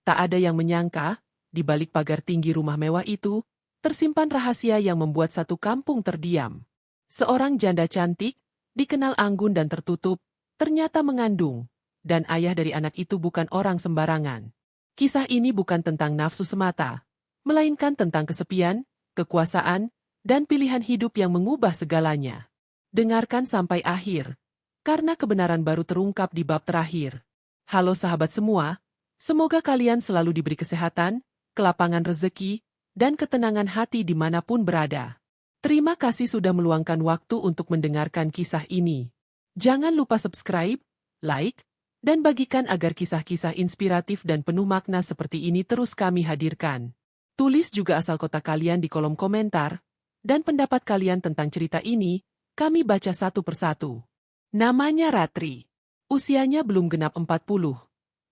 Tak ada yang menyangka, di balik pagar tinggi rumah mewah itu, tersimpan rahasia yang membuat satu kampung terdiam. Seorang janda cantik, dikenal anggun dan tertutup, ternyata mengandung, dan ayah dari anak itu bukan orang sembarangan. Kisah ini bukan tentang nafsu semata, melainkan tentang kesepian, kekuasaan, dan pilihan hidup yang mengubah segalanya. Dengarkan sampai akhir, karena kebenaran baru terungkap di bab terakhir. Halo sahabat semua, semoga kalian selalu diberi kesehatan, kelapangan rezeki, dan ketenangan hati dimanapun berada. Terima kasih sudah meluangkan waktu untuk mendengarkan kisah ini. Jangan lupa subscribe, like, dan bagikan agar kisah-kisah inspiratif dan penuh makna seperti ini terus kami hadirkan. Tulis juga asal kota kalian di kolom komentar, dan pendapat kalian tentang cerita ini, kami baca satu persatu. Namanya Ratri. Usianya belum genap 40.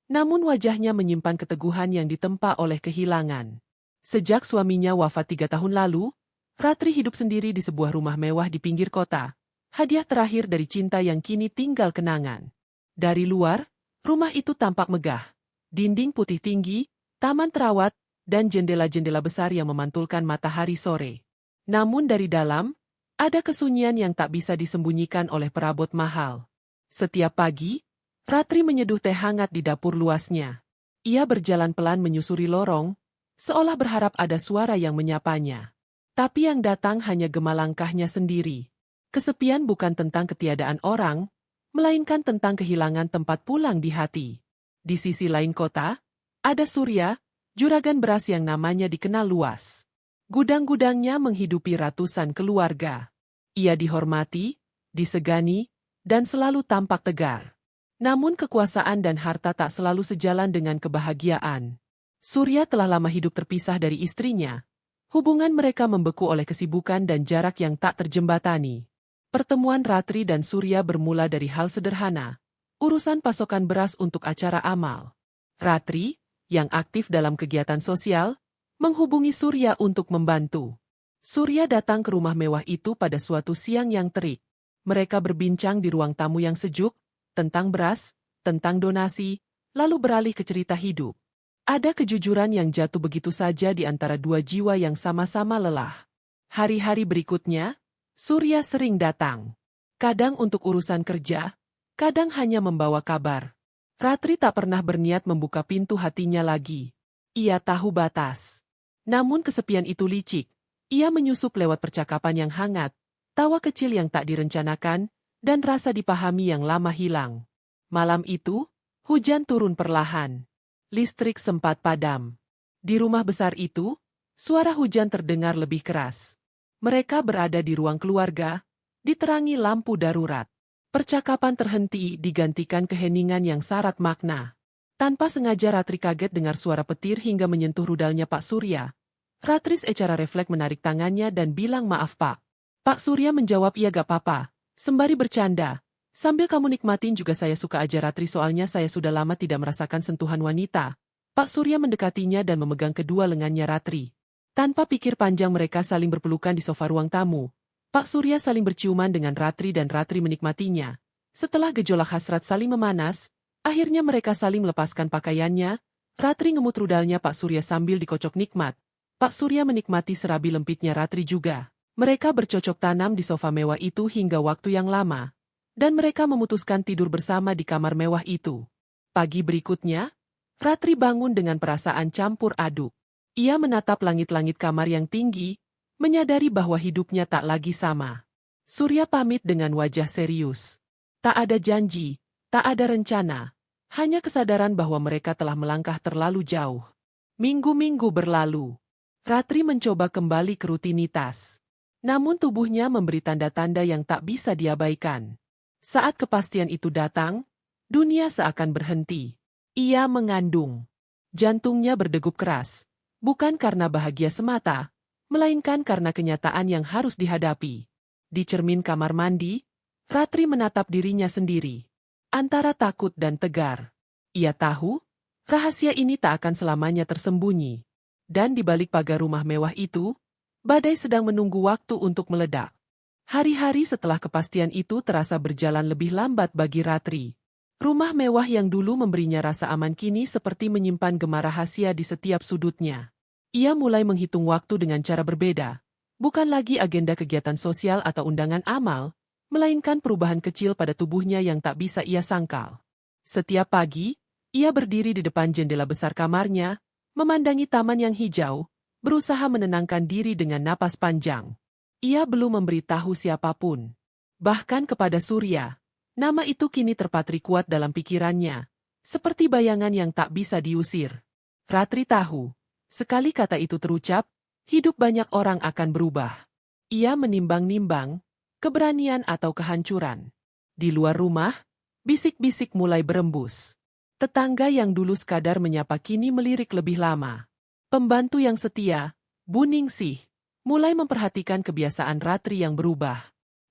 Namun wajahnya menyimpan keteguhan yang ditempa oleh kehilangan. Sejak suaminya wafat 3 tahun lalu, Ratri hidup sendiri di sebuah rumah mewah di pinggir kota. Hadiah terakhir dari cinta yang kini tinggal kenangan. Dari luar, rumah itu tampak megah. Dinding putih tinggi, taman terawat, dan jendela-jendela besar yang memantulkan matahari sore. Namun dari dalam, ada kesunyian yang tak bisa disembunyikan oleh perabot mahal. Setiap pagi, Ratri menyeduh teh hangat di dapur luasnya. Ia berjalan pelan menyusuri lorong, seolah berharap ada suara yang menyapanya. Tapi yang datang hanya gema langkahnya sendiri. Kesepian bukan tentang ketiadaan orang, melainkan tentang kehilangan tempat pulang di hati. Di sisi lain kota, ada Surya, juragan beras yang namanya dikenal luas. Gudang-gudangnya menghidupi ratusan keluarga. Ia dihormati, disegani, dan selalu tampak tegar. Namun kekuasaan dan harta tak selalu sejalan dengan kebahagiaan. Surya telah lama hidup terpisah dari istrinya. Hubungan mereka membeku oleh kesibukan dan jarak yang tak terjembatani. Pertemuan Ratri dan Surya bermula dari hal sederhana, urusan pasokan beras untuk acara amal. Ratri, yang aktif dalam kegiatan sosial, menghubungi Surya untuk membantu. Surya datang ke rumah mewah itu pada suatu siang yang terik. Mereka berbincang di ruang tamu yang sejuk, tentang beras, tentang donasi, lalu beralih ke cerita hidup. Ada kejujuran yang jatuh begitu saja di antara dua jiwa yang sama-sama lelah. Hari-hari berikutnya, Surya sering datang. Kadang untuk urusan kerja, kadang hanya membawa kabar. Ratri tak pernah berniat membuka pintu hatinya lagi. Ia tahu batas. Namun kesepian itu licik. Ia menyusup lewat percakapan yang hangat, tawa kecil yang tak direncanakan, dan rasa dipahami yang lama hilang. Malam itu, hujan turun perlahan. Listrik sempat padam. Di rumah besar itu, suara hujan terdengar lebih keras. Mereka berada di ruang keluarga, diterangi lampu darurat. Percakapan terhenti digantikan keheningan yang syarat makna. Tanpa sengaja Ratri kaget dengar suara petir hingga menyentuh rudalnya Pak Surya. Ratri secara refleks menarik tangannya dan bilang maaf Pak. Pak Surya menjawab iya gak apa-apa, sembari bercanda. Sambil kamu nikmatin juga saya suka aja Ratri soalnya saya sudah lama tidak merasakan sentuhan wanita. Pak Surya mendekatinya dan memegang kedua lengannya Ratri. Tanpa pikir panjang mereka saling berpelukan di sofa ruang tamu. Pak Surya saling berciuman dengan Ratri dan Ratri menikmatinya. Setelah gejolak hasrat saling memanas, akhirnya mereka saling melepaskan pakaiannya. Ratri ngemut rudalnya Pak Surya sambil dikocok nikmat. Pak Surya menikmati serabi lempitnya Ratri juga. Mereka bercocok tanam di sofa mewah itu hingga waktu yang lama. Dan mereka memutuskan tidur bersama di kamar mewah itu. Pagi berikutnya, Ratri bangun dengan perasaan campur aduk. Ia menatap langit-langit kamar yang tinggi, menyadari bahwa hidupnya tak lagi sama. Surya pamit dengan wajah serius. Tak ada janji, tak ada rencana. Hanya kesadaran bahwa mereka telah melangkah terlalu jauh. Minggu-minggu berlalu. Ratri mencoba kembali ke rutinitas. Namun tubuhnya memberi tanda-tanda yang tak bisa diabaikan. Saat kepastian itu datang, dunia seakan berhenti. Ia mengandung. Jantungnya berdegup keras. Bukan karena bahagia semata, melainkan karena kenyataan yang harus dihadapi. Di cermin kamar mandi, Ratri menatap dirinya sendiri. Antara takut dan tegar. Ia tahu, rahasia ini tak akan selamanya tersembunyi. Dan di balik pagar rumah mewah itu, badai sedang menunggu waktu untuk meledak. Hari-hari setelah kepastian itu terasa berjalan lebih lambat bagi Ratri. Rumah mewah yang dulu memberinya rasa aman kini seperti menyimpan gema rahasia di setiap sudutnya. Ia mulai menghitung waktu dengan cara berbeda. Bukan lagi agenda kegiatan sosial atau undangan amal, melainkan perubahan kecil pada tubuhnya yang tak bisa ia sangkal. Setiap pagi, ia berdiri di depan jendela besar kamarnya, memandangi taman yang hijau, berusaha menenangkan diri dengan napas panjang. Ia belum memberitahu siapapun. Bahkan kepada Surya. Nama itu kini terpatri kuat dalam pikirannya, seperti bayangan yang tak bisa diusir. Ratri tahu, sekali kata itu terucap, hidup banyak orang akan berubah. Ia menimbang-nimbang, keberanian atau kehancuran. Di luar rumah, bisik-bisik mulai berembus. Tetangga yang dulu sekadar menyapa kini melirik lebih lama. Pembantu yang setia, Bu Ningsih, mulai memperhatikan kebiasaan Ratri yang berubah.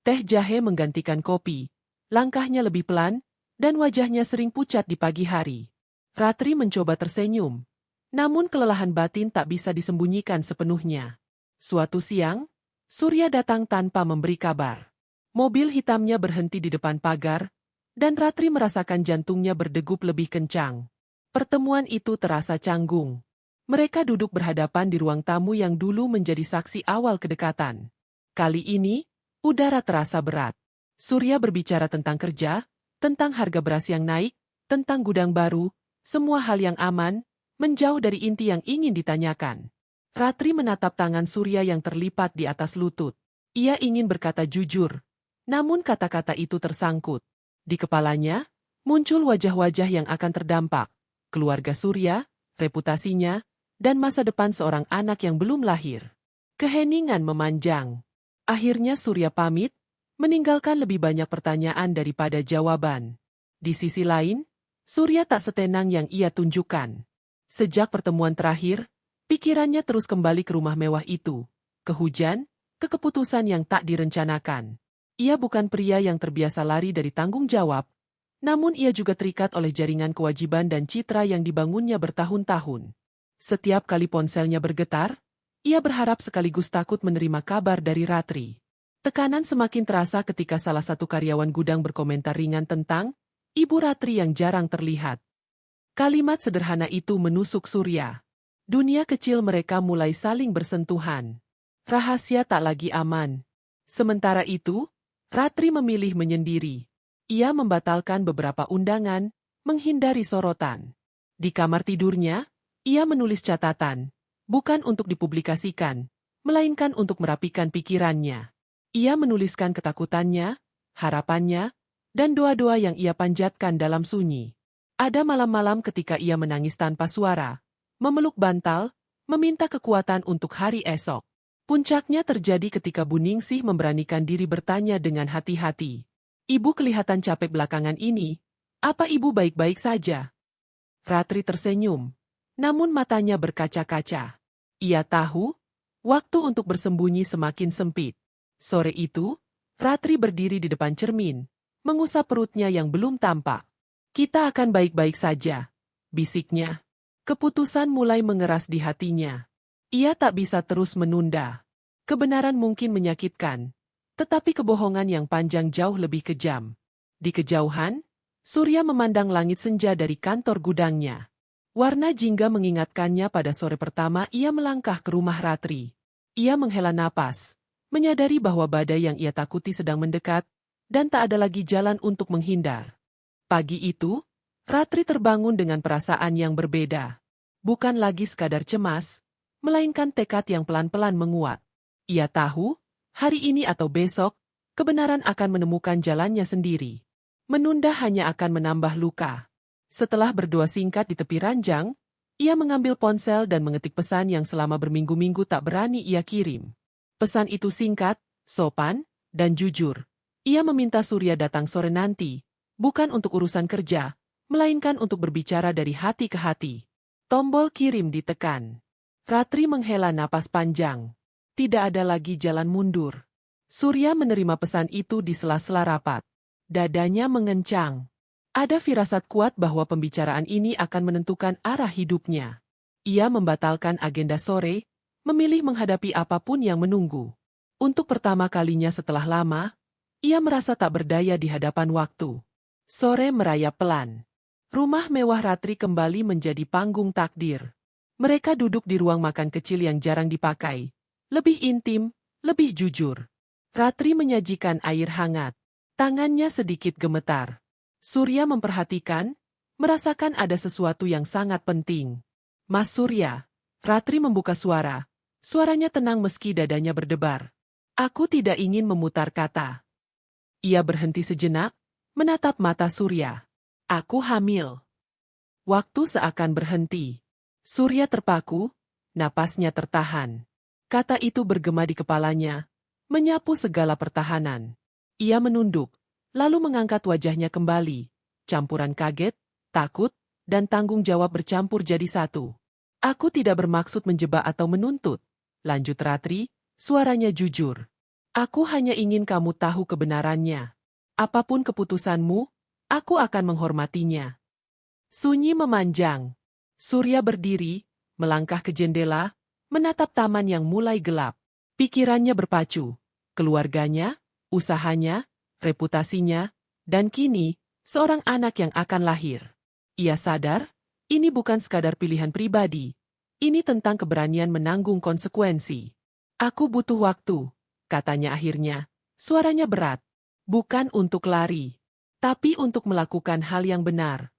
Teh jahe menggantikan kopi. Langkahnya lebih pelan, dan wajahnya sering pucat di pagi hari. Ratri mencoba tersenyum. Namun kelelahan batin tak bisa disembunyikan sepenuhnya. Suatu siang, Surya datang tanpa memberi kabar. Mobil hitamnya berhenti di depan pagar, dan Ratri merasakan jantungnya berdegup lebih kencang. Pertemuan itu terasa canggung. Mereka duduk berhadapan di ruang tamu yang dulu menjadi saksi awal kedekatan. Kali ini, udara terasa berat. Surya berbicara tentang kerja, tentang harga beras yang naik, tentang gudang baru, semua hal yang aman, menjauh dari inti yang ingin ditanyakan. Ratri menatap tangan Surya yang terlipat di atas lutut. Ia ingin berkata jujur, namun kata-kata itu tersangkut. Di kepalanya, muncul wajah-wajah yang akan terdampak, keluarga Surya, reputasinya, dan masa depan seorang anak yang belum lahir. Keheningan memanjang. Akhirnya Surya pamit, meninggalkan lebih banyak pertanyaan daripada jawaban. Di sisi lain, Surya tak setenang yang ia tunjukkan. Sejak pertemuan terakhir, pikirannya terus kembali ke rumah mewah itu, ke hujan, ke keputusan yang tak direncanakan. Ia bukan pria yang terbiasa lari dari tanggung jawab, namun ia juga terikat oleh jaringan kewajiban dan citra yang dibangunnya bertahun-tahun. Setiap kali ponselnya bergetar, ia berharap sekaligus takut menerima kabar dari Ratri. Tekanan semakin terasa ketika salah satu karyawan gudang berkomentar ringan tentang Ibu Ratri yang jarang terlihat. Kalimat sederhana itu menusuk Surya. Dunia kecil mereka mulai saling bersentuhan. Rahasia tak lagi aman. Sementara itu, Ratri memilih menyendiri. Ia membatalkan beberapa undangan, menghindari sorotan. Di kamar tidurnya, ia menulis catatan, bukan untuk dipublikasikan, melainkan untuk merapikan pikirannya. Ia menuliskan ketakutannya, harapannya, dan doa-doa yang ia panjatkan dalam sunyi. Ada malam-malam ketika ia menangis tanpa suara, memeluk bantal, meminta kekuatan untuk hari esok. Puncaknya terjadi ketika Bu Ningsih memberanikan diri bertanya dengan hati-hati. Ibu kelihatan capek belakangan ini, apa ibu baik-baik saja? Ratri tersenyum, namun matanya berkaca-kaca. Ia tahu, waktu untuk bersembunyi semakin sempit. Sore itu, Ratri berdiri di depan cermin, mengusap perutnya yang belum tampak. Kita akan baik-baik saja, bisiknya. Keputusan mulai mengeras di hatinya. Ia tak bisa terus menunda. Kebenaran mungkin menyakitkan, tetapi kebohongan yang panjang jauh lebih kejam. Di kejauhan, Surya memandang langit senja dari kantor gudangnya. Warna jingga mengingatkannya pada sore pertama ia melangkah ke rumah Ratri. Ia menghela napas, menyadari bahwa badai yang ia takuti sedang mendekat, dan tak ada lagi jalan untuk menghindar. Pagi itu, Ratri terbangun dengan perasaan yang berbeda. Bukan lagi sekadar cemas, melainkan tekad yang pelan-pelan menguat. Ia tahu, hari ini atau besok, kebenaran akan menemukan jalannya sendiri. Menunda hanya akan menambah luka. Setelah berdoa singkat di tepi ranjang, ia mengambil ponsel dan mengetik pesan yang selama berminggu-minggu tak berani ia kirim. Pesan itu singkat, sopan, dan jujur. Ia meminta Surya datang sore nanti, bukan untuk urusan kerja, melainkan untuk berbicara dari hati ke hati. Tombol kirim ditekan. Ratri menghela napas panjang. Tidak ada lagi jalan mundur. Surya menerima pesan itu di sela-sela rapat. Dadanya mengencang. Ada firasat kuat bahwa pembicaraan ini akan menentukan arah hidupnya. Ia membatalkan agenda sore, memilih menghadapi apapun yang menunggu. Untuk pertama kalinya setelah lama, ia merasa tak berdaya di hadapan waktu. Sore merayap pelan. Rumah mewah Ratri kembali menjadi panggung takdir. Mereka duduk di ruang makan kecil yang jarang dipakai. Lebih intim, lebih jujur. Ratri menyajikan air hangat. Tangannya sedikit gemetar. Surya memperhatikan, merasakan ada sesuatu yang sangat penting. Mas Surya, Ratri membuka suara. Suaranya tenang meski dadanya berdebar. Aku tidak ingin memutar kata. Ia berhenti sejenak, menatap mata Surya. Aku hamil. Waktu seakan berhenti. Surya terpaku, napasnya tertahan. Kata itu bergema di kepalanya, menyapu segala pertahanan. Ia menunduk, lalu mengangkat wajahnya kembali. Campuran kaget, takut, dan tanggung jawab bercampur jadi satu. Aku tidak bermaksud menjebak atau menuntut. Lanjut Ratri, suaranya jujur. Aku hanya ingin kamu tahu kebenarannya. Apapun keputusanmu, aku akan menghormatinya. Sunyi memanjang. Surya berdiri, melangkah ke jendela, menatap taman yang mulai gelap. Pikirannya berpacu. Keluarganya, usahanya, reputasinya, dan kini, seorang anak yang akan lahir. Ia sadar, ini bukan sekadar pilihan pribadi. Ini tentang keberanian menanggung konsekuensi. Aku butuh waktu, katanya akhirnya. Suaranya berat. Bukan untuk lari, tapi untuk melakukan hal yang benar.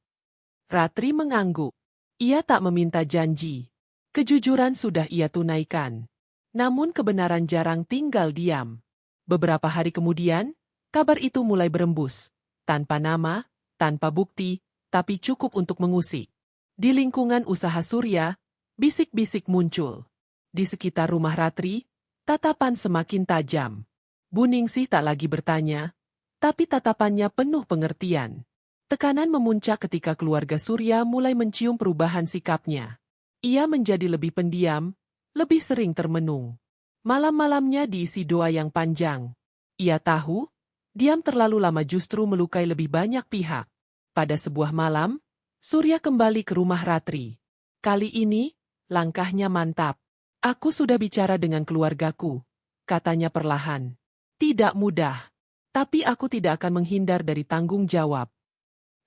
Ratri mengangguk. Ia tak meminta janji. Kejujuran sudah ia tunaikan. Namun kebenaran jarang tinggal diam. Beberapa hari kemudian, kabar itu mulai berembus. Tanpa nama, tanpa bukti, tapi cukup untuk mengusik. Di lingkungan usaha Surya, bisik-bisik muncul. Di sekitar rumah Ratri, tatapan semakin tajam. Bu Ningsih tak lagi bertanya, tapi tatapannya penuh pengertian. Tekanan memuncak ketika keluarga Surya mulai mencium perubahan sikapnya. Ia menjadi lebih pendiam, lebih sering termenung. Malam-malamnya diisi doa yang panjang. Ia tahu, diam terlalu lama justru melukai lebih banyak pihak. Pada sebuah malam, Surya kembali ke rumah Ratri. Kali ini, langkahnya mantap. Aku sudah bicara dengan keluargaku, katanya perlahan. Tidak mudah, tapi aku tidak akan menghindar dari tanggung jawab.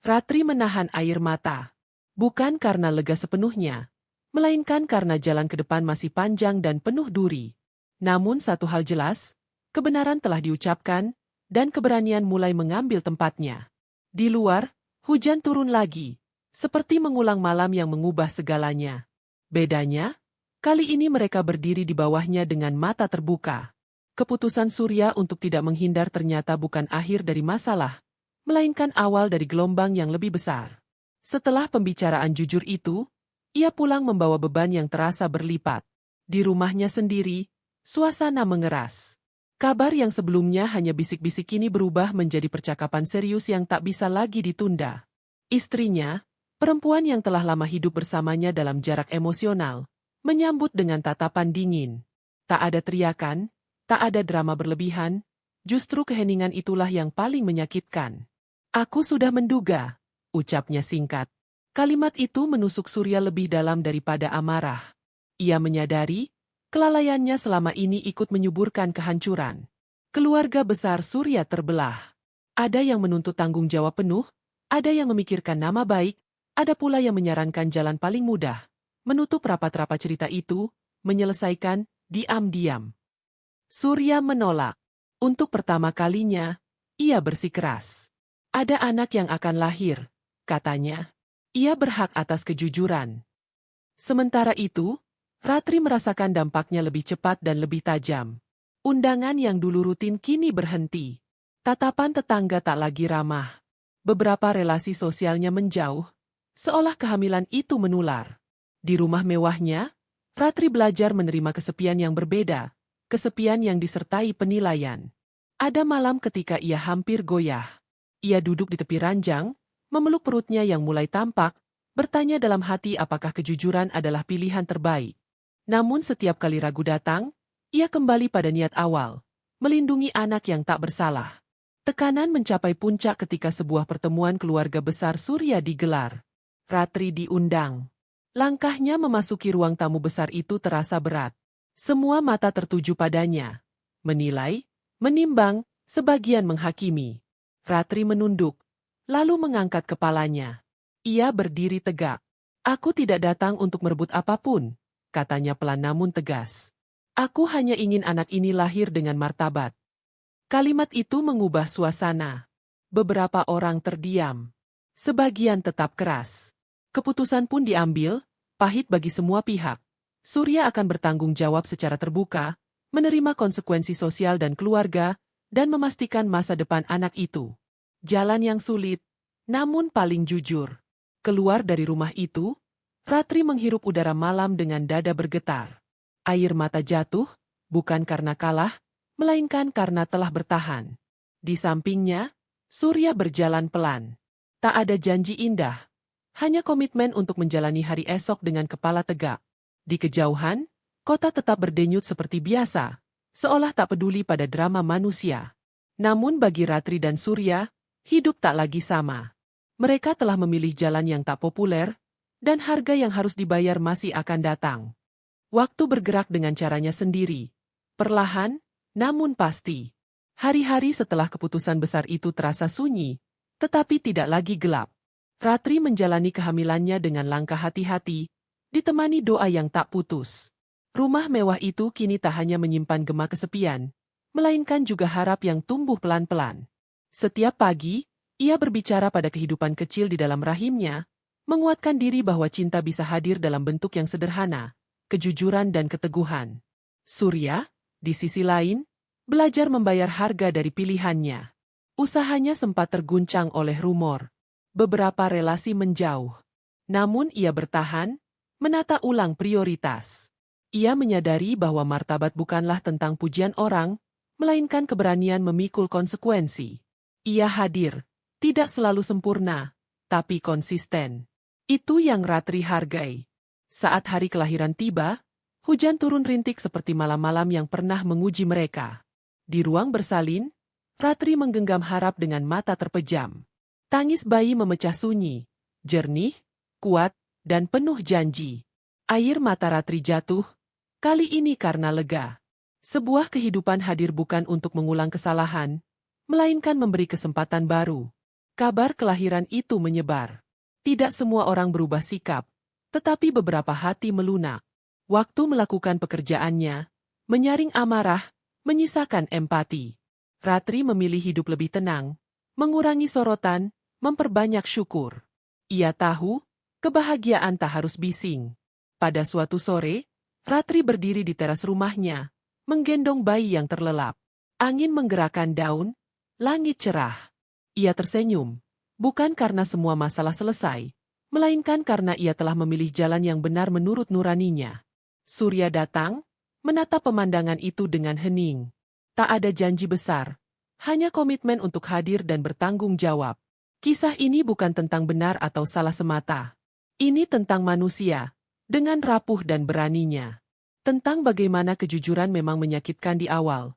Ratri menahan air mata. Bukan karena lega sepenuhnya, melainkan karena jalan ke depan masih panjang dan penuh duri. Namun satu hal jelas, kebenaran telah diucapkan, dan keberanian mulai mengambil tempatnya. Di luar, hujan turun lagi, seperti mengulang malam yang mengubah segalanya. Bedanya, kali ini mereka berdiri di bawahnya dengan mata terbuka. Keputusan Surya untuk tidak menghindar ternyata bukan akhir dari masalah, melainkan awal dari gelombang yang lebih besar. Setelah pembicaraan jujur itu, ia pulang membawa beban yang terasa berlipat. Di rumahnya sendiri, suasana mengeras. Kabar yang sebelumnya hanya bisik-bisik kini berubah menjadi percakapan serius yang tak bisa lagi ditunda. Istrinya, perempuan yang telah lama hidup bersamanya dalam jarak emosional, menyambut dengan tatapan dingin. Tak ada teriakan, tak ada drama berlebihan, justru keheningan itulah yang paling menyakitkan. Aku sudah menduga, ucapnya singkat. Kalimat itu menusuk Surya lebih dalam daripada amarah. Ia menyadari, kelalaiannya selama ini ikut menyuburkan kehancuran. Keluarga besar Surya terbelah. Ada yang menuntut tanggung jawab penuh, ada yang memikirkan nama baik, ada pula yang menyarankan jalan paling mudah. Menutup rapat-rapat cerita itu, menyelesaikan, diam-diam. Surya menolak. Untuk pertama kalinya, ia bersikeras. Ada anak yang akan lahir, katanya. Ia berhak atas kejujuran. Sementara itu, Ratri merasakan dampaknya lebih cepat dan lebih tajam. Undangan yang dulu rutin kini berhenti. Tatapan tetangga tak lagi ramah. Beberapa relasi sosialnya menjauh, seolah kehamilan itu menular. Di rumah mewahnya, Ratri belajar menerima kesepian yang berbeda, kesepian yang disertai penilaian. Ada malam ketika ia hampir goyah. Ia duduk di tepi ranjang, memeluk perutnya yang mulai tampak, bertanya dalam hati apakah kejujuran adalah pilihan terbaik. Namun setiap kali ragu datang, ia kembali pada niat awal, melindungi anak yang tak bersalah. Tekanan mencapai puncak ketika sebuah pertemuan keluarga besar Surya digelar. Ratri diundang. Langkahnya memasuki ruang tamu besar itu terasa berat. Semua mata tertuju padanya. Menilai, menimbang, sebagian menghakimi. Ratri menunduk, lalu mengangkat kepalanya. Ia berdiri tegak. Aku tidak datang untuk merebut apapun, katanya pelan namun tegas. Aku hanya ingin anak ini lahir dengan martabat. Kalimat itu mengubah suasana. Beberapa orang terdiam. Sebagian tetap keras. Keputusan pun diambil, pahit bagi semua pihak. Surya akan bertanggung jawab secara terbuka, menerima konsekuensi sosial dan keluarga, dan memastikan masa depan anak itu. Jalan yang sulit, namun paling jujur. Keluar dari rumah itu, Ratri menghirup udara malam dengan dada bergetar. Air mata jatuh, bukan karena kalah, melainkan karena telah bertahan. Di sampingnya, Surya berjalan pelan. Tak ada janji indah, hanya komitmen untuk menjalani hari esok dengan kepala tegak. Di kejauhan, kota tetap berdenyut seperti biasa, seolah tak peduli pada drama manusia. Namun bagi Ratri dan Surya, hidup tak lagi sama. Mereka telah memilih jalan yang tak populer, dan harga yang harus dibayar masih akan datang. Waktu bergerak dengan caranya sendiri. Perlahan, namun pasti. Hari-hari setelah keputusan besar itu terasa sunyi, tetapi tidak lagi gelap. Ratri menjalani kehamilannya dengan langkah hati-hati, ditemani doa yang tak putus. Rumah mewah itu kini tak hanya menyimpan gema kesepian, melainkan juga harap yang tumbuh pelan-pelan. Setiap pagi, ia berbicara pada kehidupan kecil di dalam rahimnya, menguatkan diri bahwa cinta bisa hadir dalam bentuk yang sederhana, kejujuran dan keteguhan. Surya, di sisi lain, belajar membayar harga dari pilihannya. Usahanya sempat terguncang oleh rumor. Beberapa relasi menjauh. Namun ia bertahan, menata ulang prioritas. Ia menyadari bahwa martabat bukanlah tentang pujian orang, melainkan keberanian memikul konsekuensi. Ia hadir, tidak selalu sempurna, tapi konsisten. Itu yang Ratri hargai. Saat hari kelahiran tiba, hujan turun rintik seperti malam-malam yang pernah menguji mereka. Di ruang bersalin, Ratri menggenggam harap dengan mata terpejam. Tangis bayi memecah sunyi, jernih, kuat, dan penuh janji. Air mata Ratri jatuh, kali ini karena lega. Sebuah kehidupan hadir bukan untuk mengulang kesalahan, melainkan memberi kesempatan baru. Kabar kelahiran itu menyebar. Tidak semua orang berubah sikap, tetapi beberapa hati melunak. Waktu melakukan pekerjaannya, menyaring amarah, menyisakan empati. Ratri memilih hidup lebih tenang, mengurangi sorotan, memperbanyak syukur. Ia tahu, kebahagiaan tak harus bising. Pada suatu sore, Ratri berdiri di teras rumahnya, menggendong bayi yang terlelap. Angin menggerakkan daun, langit cerah. Ia tersenyum, bukan karena semua masalah selesai, melainkan karena ia telah memilih jalan yang benar menurut nuraninya. Surya datang, menatap pemandangan itu dengan hening. Tak ada janji besar, hanya komitmen untuk hadir dan bertanggung jawab. Kisah ini bukan tentang benar atau salah semata. Ini tentang manusia, dengan rapuh dan beraninya. Tentang bagaimana kejujuran memang menyakitkan di awal,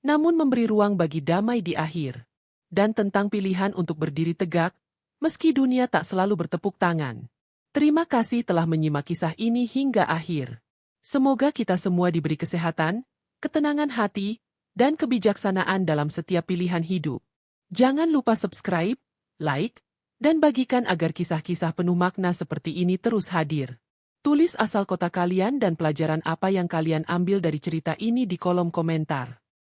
namun memberi ruang bagi damai di akhir. Dan tentang pilihan untuk berdiri tegak, meski dunia tak selalu bertepuk tangan. Terima kasih telah menyimak kisah ini hingga akhir. Semoga kita semua diberi kesehatan, ketenangan hati, dan kebijaksanaan dalam setiap pilihan hidup. Jangan lupa subscribe, like, dan bagikan agar kisah-kisah penuh makna seperti ini terus hadir. Tulis asal kota kalian dan pelajaran apa yang kalian ambil dari cerita ini di kolom komentar.